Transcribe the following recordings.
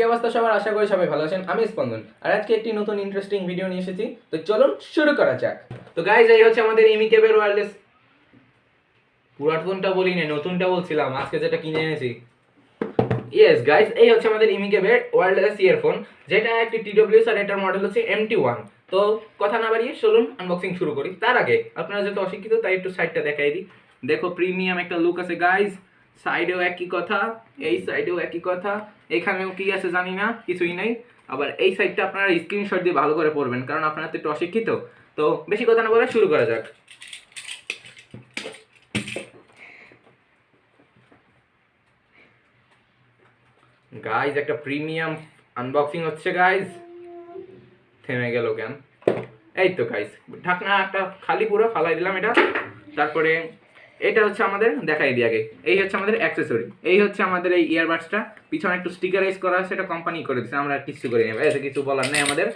কি অবস্থা সবার, আশা করি সবাই ভালো আছেন। আমি স্পন্দন, আর আজকে একটি নতুন ইন্টারেস্টিং ভিডিও নিয়ে এসেছি। তো চলুন শুরু করা যাক। তো গাইজ, এই হচ্ছে আমাদের ইমিকেবের ওয়্যারলেস, পুরাতনটা বলি না, নতুনটা বলছিলাম, আজকে যেটা কিনে এনেছি। ইয়েস গাইজ, এই হচ্ছে আমাদের ইমিকেবের ওয়্যারলেস ইয়ারফোন, যেটা একটি টিডব্লিউএস, আর এটার মডেল হচ্ছে MT1। তো কথা না বাড়িয়ে চলুন আনবক্সিং শুরু করি। তার আগে আপনারা যেহেতু অশিক্ষিত, তাই একটু সাইডটা দেখাই দিই। দেখো, প্রিমিয়াম একটা লুক আছে গাইজ। সাইডেও একই কথা, এই সাইডেও একই কথা, এখানেও কি আছে জানি না, কিছুই নেই। আবার এই সাইডটা আপনারা স্ক্রিনশট দিয়ে ভালো করে পড়বেন, কারণ আপনারা তো একটু অশিক্ষিত। তো বেশি কথা না বলে শুরু করা যাক। গাইজ, একটা প্রিমিয়াম আনবক্সিং হচ্ছে গাইজ। থেমে গেল কেন? এই তো গাইজ, ঢাকনা একটা খালি পুরো ফালাই দিলাম এটা। তারপরে এটা হচ্ছে আমাদের, দেখাই দিই আগে, এই হচ্ছে আমাদের অ্যাক্সেসরি। এই হচ্ছে আমাদের এই ইয়ারবাডসটা, পিছনে একটু স্টিকারাইজ করা আছে, এটা কোম্পানি করে দিচ্ছে, আমরা কিছু করে নেব, এতে কিছু বলার নেই আমাদের।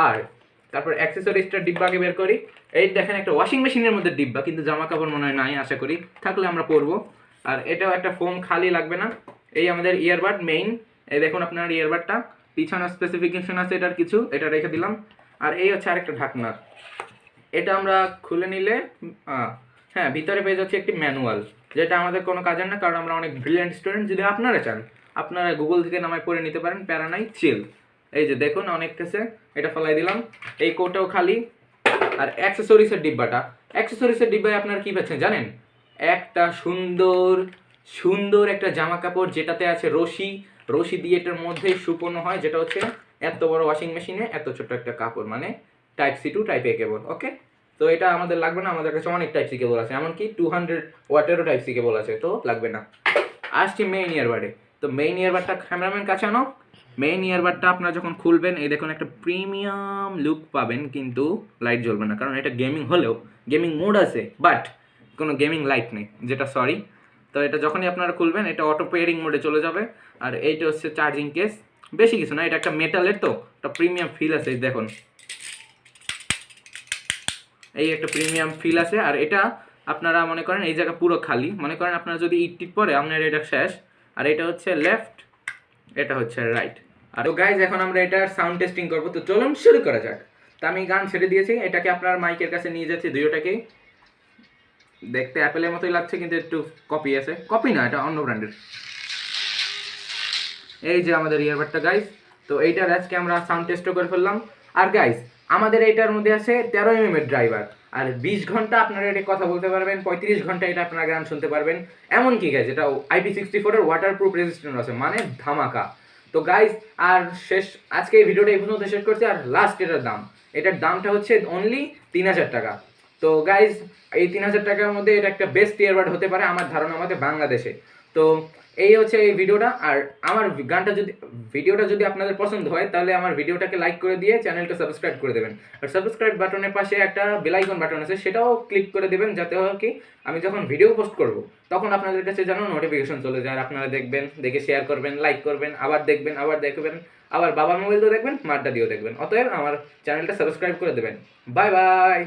আর তারপর অ্যাক্সেসরিজটা ডিব্বাকে বের করি। এই দেখেন, একটা ওয়াশিং মেশিনের মধ্যে ডিব্বা, কিন্তু জামা কাপড় মনে হয় নাই, আশা করি থাকলে আমরা পরবো। আর এটাও একটা ফোম, খালি লাগবে না। এই আমাদের ইয়ারবাড মেইন, এই দেখুন আপনার ইয়ারবাডটা, পিছনে স্পেসিফিকেশন আছে এটার কিছু, এটা রেখে দিলাম। আর এই হচ্ছে আরেকটা ঢাকনা, এটা আমরা খুলে নিলে হ্যাঁ, ভিতরে পেয়ে যাচ্ছে একটি ম্যানুয়াল, যেটা আমাদের কোনো কাজের না, কারণ আমরা অনেক ব্রিলিয়েন্ট স্টুডেন্ট। যদি আপনারা চান, আপনারা গুগল থেকে নামায় পড়ে নিতে পারেন, প্যারা নাই, চিল। এই যে দেখুন, অনেক কাছে এটা ফেলাই দিলাম। এই কোটাও খালি। আর অ্যাক্সেসরিজের ডিব্বাটা, অ্যাক্সেসরিজের ডিব্বায় আপনারা কি পাচ্ছেন জানেন? একটা সুন্দর সুন্দর একটা জামা কাপড়, যেটাতে আছে রশি, রশি দিয়ে এটার মধ্যেই শুকোনো হয়, যেটা হচ্ছে এত বড় ওয়াশিং মেশিনে এত ছোট একটা কাপড়, মানে টাইপ সি টু টাইপ এ কেবল। ওকে, তো এটা আমাদের লাগবে না, আমাদের কাছে অনেক টাইপ সি কেবল আছে, এমনকি 200 ওয়াটেরও টাইপ সি কেবল আছে, তো লাগবে না। আসছি মেইন ইয়ারবাডে। তো মেইন ইয়ারবাডটা ক্যামেরাম্যান কাছে আনো। মেইন ইয়ারবাডটা আপনারা যখন খুলবেন, এই দেখুন একটা প্রিমিয়াম লুক পাবেন, কিন্তু লাইট জ্বলবে না, কারণ এটা গেমিং হলেও গেমিং মোড আছে, বাট কোনো গেমিং লাইট নেই, যেটা সরি। তো এটা যখনই আপনারা খুলবেন, এটা অটো পেয়ারিং মোডে চলে যাবে। আর এইটা হচ্ছে চার্জিং কেস, বেশি কিছু না, এটা একটা মেটালের, তো একটা প্রিমিয়াম ফিল আছে, দেখুন এই একটা প্রিমিয়াম ফিল আছে। আর এটা আপনারা মনে করেন এই জায়গা পুরো খালি, মনে করেন আপনারা যদি ইট টিট পরে আপনার এটা শেষ। আর এটা হচ্ছে লেফট, এটা হচ্ছে রাইট। আর গাইজ, এখন আমরা এটার সাউন্ড টেস্টিং করবো, তো চলুন শুরু করা যাক। তো আমি গান ছেড়ে দিয়েছি, এটাকে আপনার মাইকের কাছে নিয়ে যাচ্ছি, দুইটাকেই। দেখতে অ্যাপেলের মতোই লাগছে, কিন্তু একটু কপি আছে, কপি না, এটা অন্য ব্র্যান্ডের। এই যে আমাদের ইয়ারবাডটা গাইজ। তো এইটার আজকে আমরা সাউন্ড টেস্টও করে ফেললাম। আর গাইজ, আমাদের এইটার মধ্যে আছে 13 mm এর ড্রাইভার, আর 20 ঘন্টা আপনারা এটা কথা বলতে পারবেন, 35 ঘন্টা এটা আপনারা গান শুনতে পারবেন। এমনকি গাইজ, এটা IP64 এর ওয়াটারপ্রুফ রেজিস্ট্যান্ট আছে, মানে ধামাকা। তো গাইজ, আর শেষ, আজকে এই ভিডিওটা এই পর্যন্ত শেষ করছি। আর লাস্ট, এটার দামটা হচ্ছে অনলি 3000 টাকা। তো গাইজ, এই 3000 টাকার মধ্যে এটা একটা বেস্ট ইয়ারবাড হতে পারে আমার ধারণা মতে বাংলাদেশে। তো এই হচ্ছে এই ভিডিওটা। আর আমার ভিডিওটা যদি আপনাদের পছন্দ হয়, তাহলে আমার ভিডিওটাকে লাইক করে দিয়ে চ্যানেলটা সাবস্ক্রাইব করে দেবেন। আর সাবস্ক্রাইব বাটনের পাশে একটা বেল আইকন বাটন আছে, সেটাও ক্লিক করে দেবেন, যাতে হয় কি, আমি যখন ভিডিও পোস্ট করব, তখন আপনাদের কাছে যেন নোটিফিকেশন চলে যায়, আর আপনারা দেখবেন, দেখে শেয়ার করবেন, লাইক করবেন, আবার দেখবেন, আবার দেখবেন, আবার বাবার মোবাইল দিয়েও দেখবেন, মারটা দিয়েও দেখবেন। অতএব আমার চ্যানেলটা সাবস্ক্রাইব করে দেবেন। Bye bye.